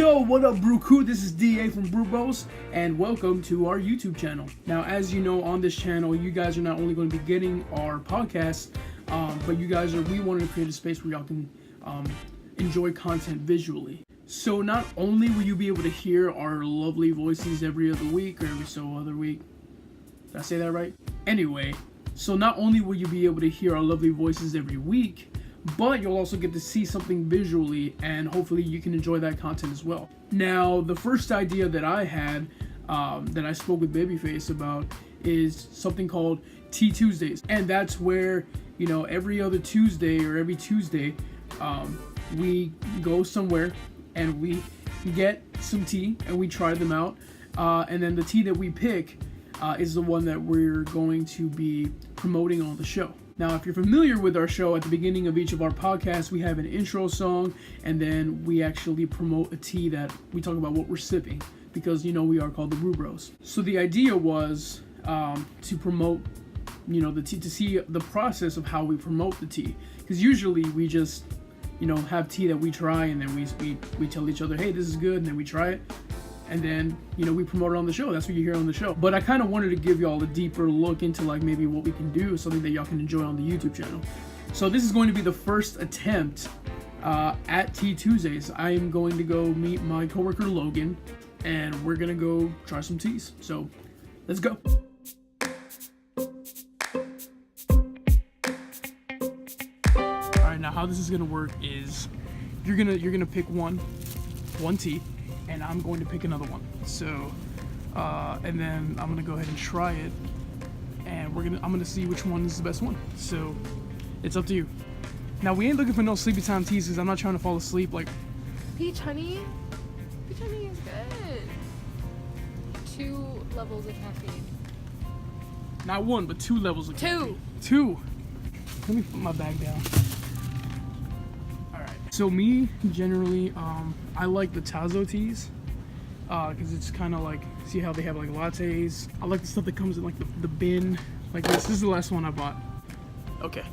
Yo, what up, Brew Crew? This is DA from Brew Bros, and welcome to our YouTube channel. Now, as you know, on this channel, you guys are not only going to be getting our podcast, but we wanted to create a space where y'all can enjoy content visually. So not only will you be able to hear our lovely voices every other week or every so other week. Did I say that right? Anyway, so not only will you be able to hear our lovely voices every week, but you'll also get to see something visually, and hopefully you can enjoy that content as well. Now, the first idea that I had, that I spoke with Babyface about, is something called Tea Tuesdays. And that's where, you know, every other Tuesday or every Tuesday, we go somewhere and we get some tea and we try them out. And then the tea that we pick is the one that we're going to be promoting on the show. Now, if you're familiar with our show, at the beginning of each of our podcasts, we have an intro song, and then we actually promote a tea that we talk about what we're sipping, because, you know, we are called the Brew Bros. So the idea was to promote, you know, the tea, to see the process of how we promote the tea. Because usually we just, you know, have tea that we try, and then we tell each other, hey, this is good, and then we try it. And then, you know, we promote it on the show. That's what you hear on the show. But I kind of wanted to give y'all a deeper look into, like, maybe what we can do, something that y'all can enjoy on the YouTube channel. So this is going to be the first attempt at Tea Tuesdays. I am going to go meet my coworker Logan, and we're gonna go try some teas. So let's go. All right, now how this is gonna work is you're gonna pick one tea, and I'm going to pick another one. So, and then I'm gonna go ahead and try it, and I'm gonna see which one is the best one. So, it's up to you. Now, we ain't looking for no sleepy time teas because I'm not trying to fall asleep. Like, peach honey is good. 2 levels of caffeine. not one, but 2 levels of 2. caffeine. 2. Let me put my bag down. So me, generally, I like the Tazo teas, because it's kind of like, see how they have like lattes? I like the stuff that comes in like the bin, like this. This is the last one I bought. Okay,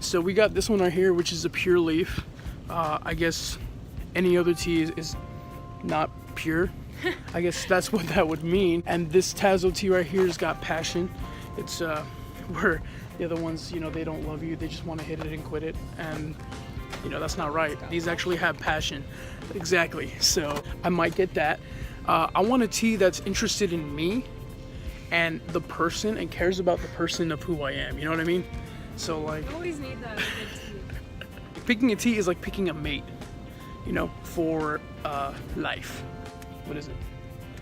so we got this one right here, which is a pure leaf. I guess any other tea is not pure. I guess that's what that would mean. And this Tazo tea right here has got passion. It's where the other ones, you know, they don't love you, they just want to hit it and quit it, and you know, that's not right. These actually have passion. Exactly. So I might get that. I want a tea that's interested in me and the person, and cares about the person of who I am. You know what I mean? So, like, You always need that in good tea. Picking a tea is like picking a mate, you know, for life. What is it?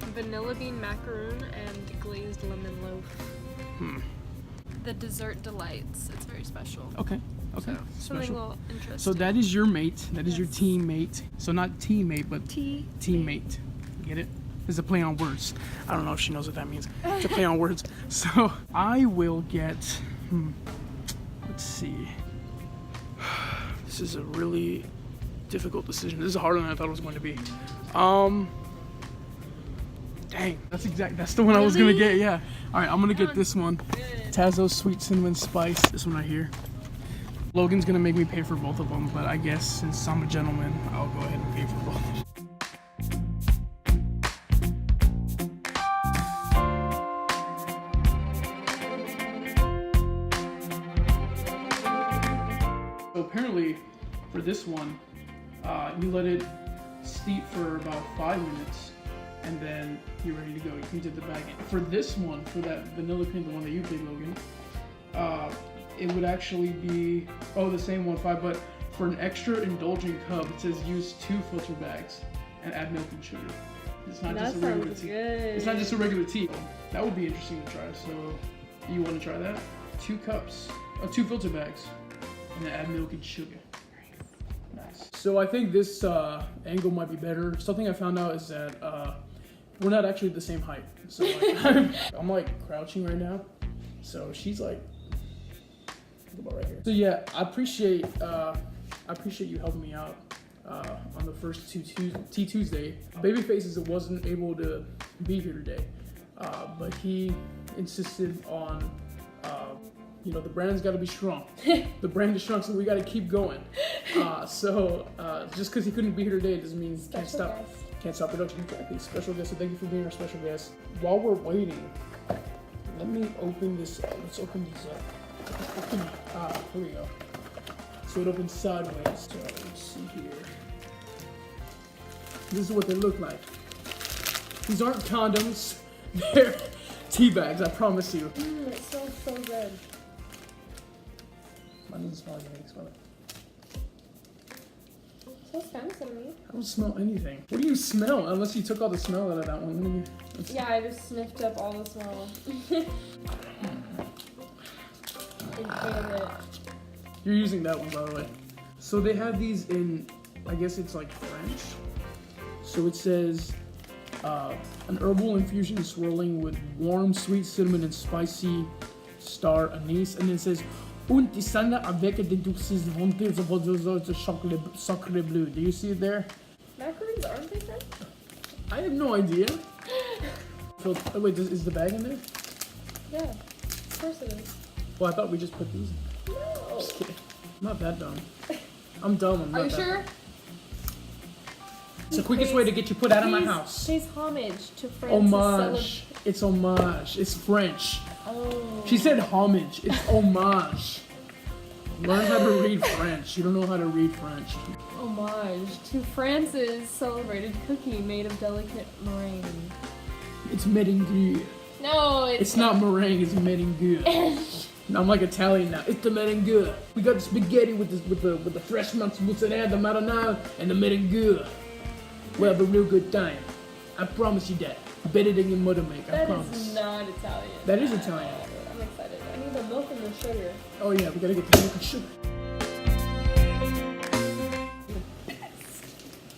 Vanilla bean macaroon and glazed lemon loaf. The dessert delights. It's very special. Okay. So, something a little interesting. So that is your mate. That is your teammate. So not teammate, but teammate. Get it? It's a play on words. I don't know if she knows what that means. It's a play on words. So I will get. Let's see. This is a really difficult decision. This is harder than I thought it was going to be. Dang, that's the one I was gonna get. Yeah. All right, I'm gonna get this one. Tazo Sweet Cinnamon Spice. This one right here. Logan's gonna make me pay for both of them, but I guess since I'm a gentleman, I'll go ahead and pay for both. So apparently, for this one, you let it steep for about 5 minutes, and then you're ready to go. You can dip the bag in. For this one, for that vanilla cream, the one that you picked, Logan, it would actually be, the same one, 5, but for an extra indulgent cup, it says use 2 filter bags and add milk and sugar. It's not just a regular tea. Good. It's not just a regular tea. That would be interesting to try. So, you want to try that? 2 cups, 2 filter bags, and then add milk and sugar. Nice. So I think this angle might be better. Something I found out is that we're not actually the same height. So like, I'm like crouching right now. So she's like about right here. So yeah, I appreciate you helping me out on the first Tea Tuesday. Babyface wasn't able to be here today, but he insisted on you know, the brand's got to be strong. The brand is strong, so we got to keep going. So just because he couldn't be here today doesn't mean he can't stop. Can't stop production. Okay, special guest. So thank you for being our special guest. While we're waiting, let me open this. Let's open these up. Here we go. So it opens sideways. So let's see here. This is what they look like. These aren't condoms. They're tea bags. I promise you. It smells so good. Mine doesn't smell like anything. Smell it. It smells fancy to me. I don't smell anything. What do you smell? Unless you took all the smell out of that one. Yeah, I just sniffed up all the smell. I hate it. You're using that one, by the way. So they have these in, I guess it's like French. So it says, an herbal infusion swirling with warm, sweet cinnamon and spicy star anise. And then it says, un tisane avec des douces volontés de chocolat sacré bleu. Do you see it there? Macaroons, aren't they French? I have no idea. So, oh wait, is the bag in there? Yeah, of course it is. Well, I thought we just put these in. No. Just kidding. I'm not that dumb. I'm dumb. I'm not Are you that sure? dumb. It's the quickest way to get you put out of my house. Pays homage to France's Homage. It's homage. It's French. Oh. She said homage. It's homage. Learn how to read French. You don't know how to read French. Homage to France's celebrated cookie made of delicate meringue. It's merengue. No, It's not meringue. It's merengue. I'm like Italian now. It's the merengue. We got the spaghetti with the fresh mozzarella, the marinara, and the merengue. We'll have a real good time. I promise you that. Better than your mother make. I promise. That is not Italian. That is Italian. I'm excited. I need the milk and the sugar. Oh yeah, we gotta get the milk and sugar.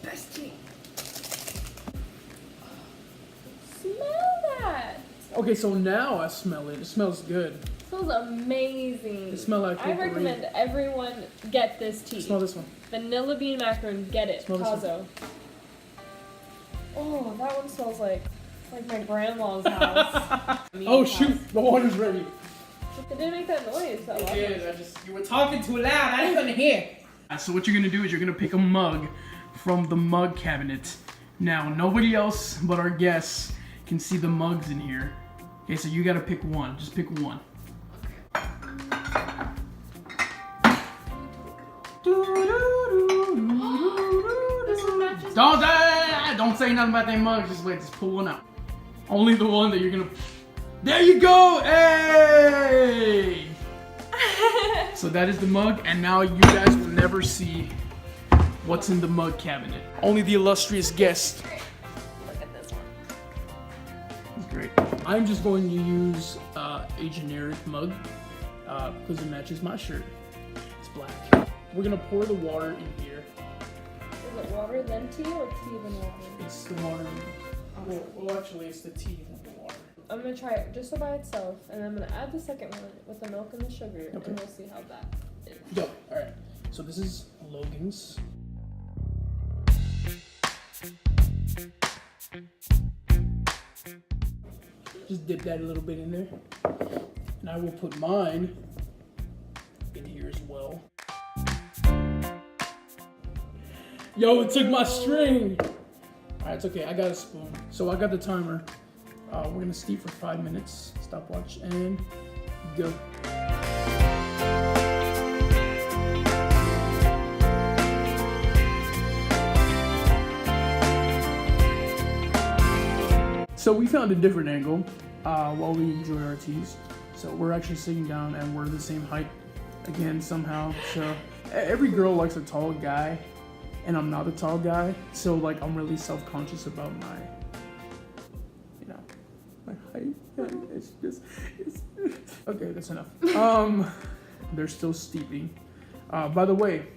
Best tea. Smell that. Okay, so now I smell it. It smells good. It smells amazing. It smells like I potpourri. recommend everyone get this tea. Smell this one. Vanilla bean macaroon. Get it. Smell this one. Tazo. Oh, that one smells like my grandma's house. Oh shoot, the water's ready. It didn't make that noise. That loud. You were talking too loud. I couldn't hear. So what you're gonna do is you're gonna pick a mug from the mug cabinet. Now nobody else but our guests can see the mugs in here. Okay, so you gotta pick one. Just pick one. This one matches. Don't say nothing about that mug. Just wait. Just pull one out. Only the one that you're gonna. There you go. Hey. So that is the mug, and now you guys will never see what's in the mug cabinet. Only the illustrious guest. Look at this one. It's great. I'm just going to use a generic mug because it matches my shirt. It's black. We're gonna pour the water in here. Is it water then tea or tea then water? It's the water. Well, actually, it's the tea and the water. I'm gonna try it just by itself, and then I'm gonna add the second one with the milk and the sugar, Okay. and we'll see how that is. Yo, all right. So this is Logan's. Just dip that a little bit in there, and I will put mine in here as well. Yo, it took my string. All right, it's okay. I got a spoon. So I got the timer. We're gonna steep for 5 minutes. Stopwatch and go. So we found a different angle while we enjoy our teas. So we're actually sitting down and we're the same height again somehow. So every girl likes a tall guy, and I'm not a tall guy. So like I'm really self-conscious about my, you know, my height. It's just, okay. That's enough. They're still steeping. By the way,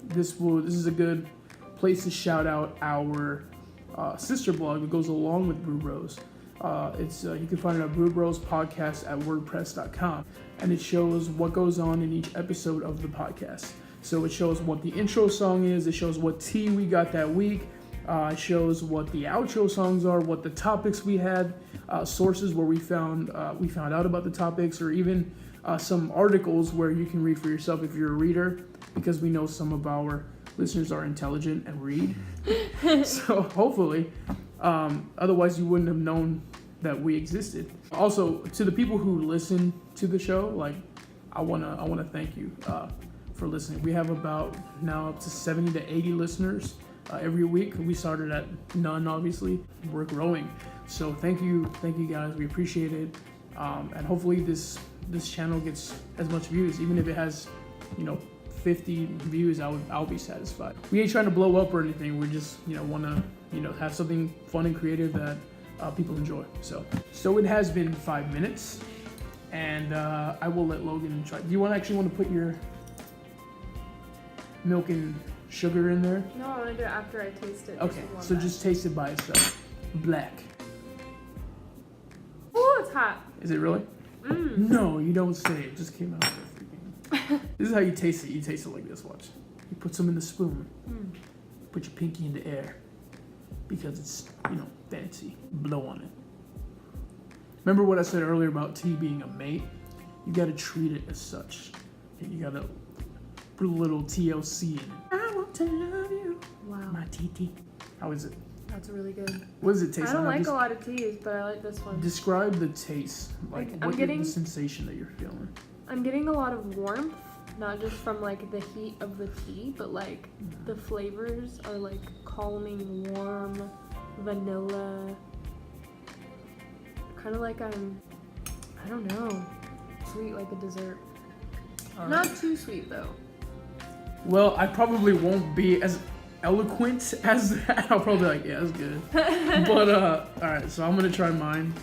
this is a good place to shout out our sister blog that goes along with Brew Bros. You can find it at Brew Bros podcast at wordpress.com, and it shows what goes on in each episode of the podcast. So it shows what the intro song is, it shows what tea we got that week, it shows what the outro songs are, what the topics we had, sources where we found out about the topics, or even some articles where you can read for yourself if you're a reader, because we know some of our listeners are intelligent and read. So hopefully, otherwise you wouldn't have known that we existed. Also, to the people who listen to the show, like I wanna thank you for listening. We have about now up to 70 to 80 listeners every week. We started at none, obviously. We're growing, so thank you guys. We appreciate it, and hopefully this channel gets as much views, even if it has, 50 views. I'll be satisfied. We ain't trying to blow up or anything. We just want to have something fun and creative that people enjoy. So it has been 5 minutes, and I will let Logan try. Do you want to put your milk and sugar in there? No, I want to do it after I taste it. Okay, so just taste it by itself. Black. Oh, it's hot. Is it really? No, you don't say. It just came out. This is how you taste it. You taste it like this. Watch. You put some in the spoon. Put your pinky in the air because it's fancy. Blow on it. Remember what I said earlier about tea being a mate? You gotta treat it as such. You gotta put a little TLC in it. I want to love you. Wow. My tea. How is it? That's really good. What does it taste like? I don't like a lot of teas, but I like this one. Describe the taste. The sensation that you're feeling. I'm getting a lot of warmth, not just from like the heat of the tea, but like the flavors are like calming, warm, vanilla. Kind of like I don't know, sweet like a dessert. Not too sweet though. Well, I probably won't be as eloquent as that. I'll probably be like, yeah, that's good. But all right, so I'm gonna try mine.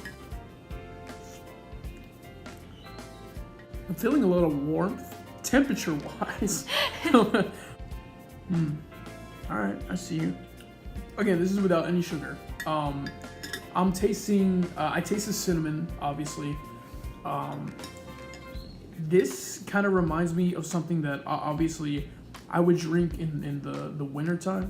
I'm feeling a little warmth, temperature-wise. All right, I see you. Again, this is without any sugar. I'm tasting. I taste the cinnamon, obviously. This kind of reminds me of something that obviously I would drink in the winter time.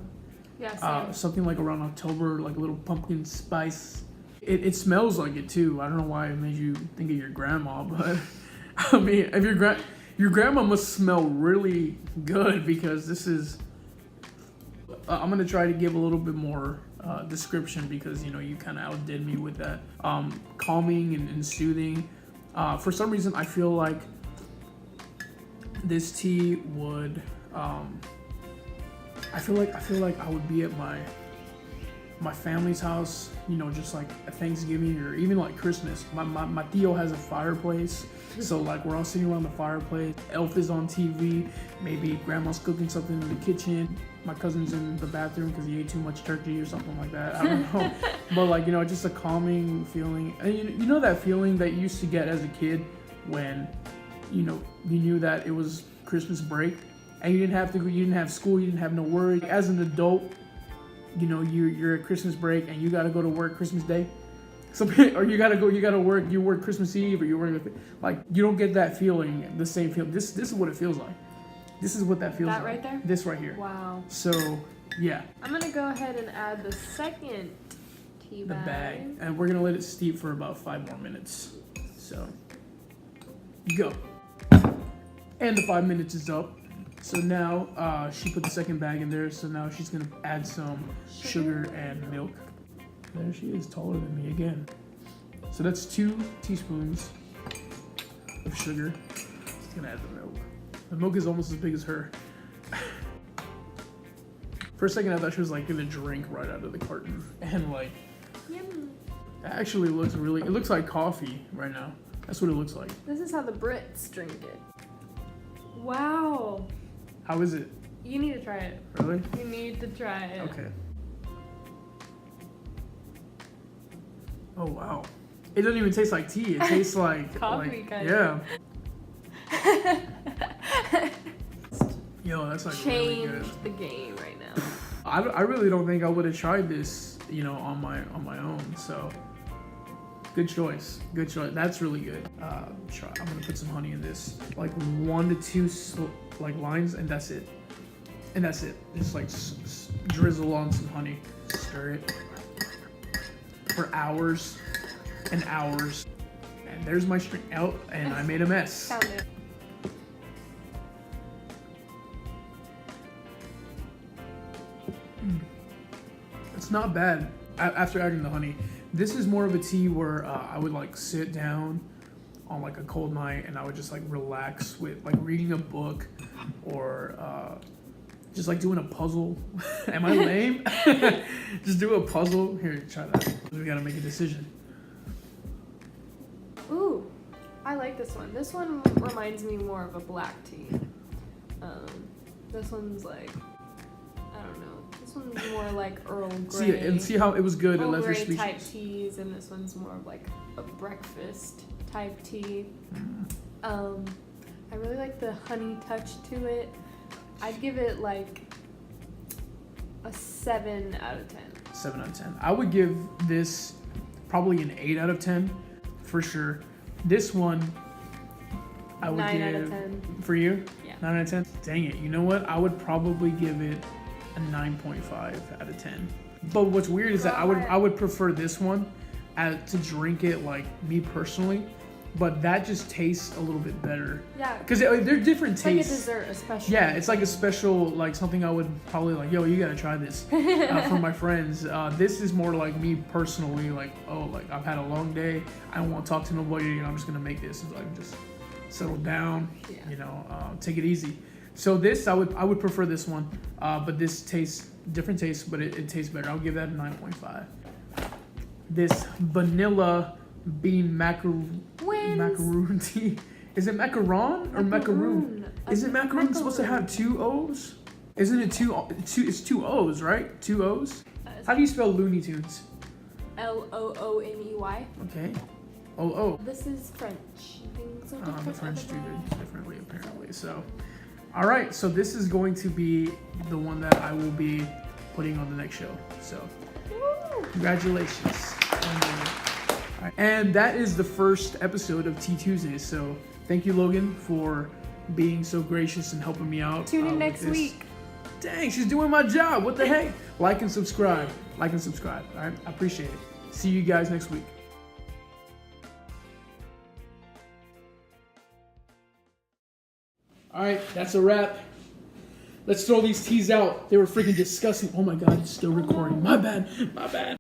Yeah, something like around October, like a little pumpkin spice. It smells like it too. I don't know why it made you think of your grandma, but I mean, if your grandma must smell really good, because this is. I'm gonna try to give a little bit more description, because you kind of outdid me with that. Calming and soothing. For some reason, I feel like this tea would. I feel like I would be at my family's house, just like at Thanksgiving or even like Christmas. My Theo has a fireplace, so like we're all sitting around the fireplace. Elf is on TV. Maybe grandma's cooking something in the kitchen. My cousin's in the bathroom because he ate too much turkey or something like that. I don't know, but like just a calming feeling. And you know that feeling that you used to get as a kid when you knew that it was Christmas break and you didn't have school, you didn't have no worry. As an adult, you're at Christmas break and you gotta go to work Christmas Day. Or you gotta work. You work Christmas Eve, or you work like you don't get that feeling, the same feeling. This is what it feels like. This is what that feels like. That right there? This right here. Wow. So, yeah. I'm gonna go ahead and add the second tea bag. The bag, and we're gonna let it steep for about 5 more minutes. So, go. And the 5 minutes is up. So now she put the second bag in there. So now she's gonna add some sugar and milk. There she is, taller than me again. So that's 2 teaspoons of sugar. She's gonna add the milk. The milk is almost as big as her. For a second, I thought she was like gonna drink right out of the carton, and like, Yum. it actually looks really. It looks like coffee right now. That's what it looks like. This is how the Brits drink it. Wow. How is it? You need to try it. Really? You need to try it. Okay. Oh wow. It doesn't even taste like tea. It tastes like coffee, kind of. Yeah. Yo, that's like Changed really good. the game right now. I really don't think I would have tried this, on my own. So, good choice. Good choice. That's really good. I'm gonna put some honey in this, like 1 to 2 lines, and that's it. And that's it. Just like drizzle on some honey, stir it for hours and hours. And there's my string out, and I made a mess. Found it. It's not bad. After adding the honey, this is more of a tea where I would like sit down on like a cold night and I would just like relax with like reading a book or just like doing a puzzle. Am I lame? Just do a puzzle. Here, try that. We gotta make a decision. Ooh, I like this one. This one reminds me more of a black tea. This one's like, I don't know. This one's more like Earl Grey. See how it was good. Earl It left your Grey speech. type teas, and this one's more of like a breakfast type tea. I really like the honey touch to it. I'd give it like a 7 out of 10. 7 out of 10. I would give this probably an 8 out of 10 for sure. This one, I would 9 give. out of 10. For you? Yeah. 9 out of 10? Dang it. You know what? I would probably give it a 9.5 out of 10. But what's weird is that I would prefer this one to drink it like me personally. But that just tastes a little bit better. Yeah. Because they're different tastes. It's like a dessert, especially. Yeah, it's like a special, like something I would probably like, yo, you gotta try this for my friends. This is more like me personally, like, oh, like I've had a long day. I don't want to talk to nobody. You know, I'm just gonna make this and like just settle down. Yeah. You know, take it easy. So this, I would prefer this one. But this tastes different taste, but it tastes better. I'll give that a 9.5. This vanilla bean macaroon tea. Is it macaron or macaroon? Isn't macaroon supposed to have 2 O's? Isn't it two? It's 2 O's, right? 2 O's. How do you spell Looney Tunes? Looney. Okay. Oh. This is French. Things are different. The French do it differently apparently. So, all right. So this is going to be the one that I will be putting on the next show. So, congratulations. And that is the first episode of Tea Tuesdays. So thank you, Logan, for being so gracious and helping me out. Tune in next week. Dang, she's doing my job. What the heck? Like and subscribe. All right, I appreciate it. See you guys next week. All right, that's a wrap. Let's throw these teas out. They were freaking disgusting. Oh my God, it's still recording. My bad.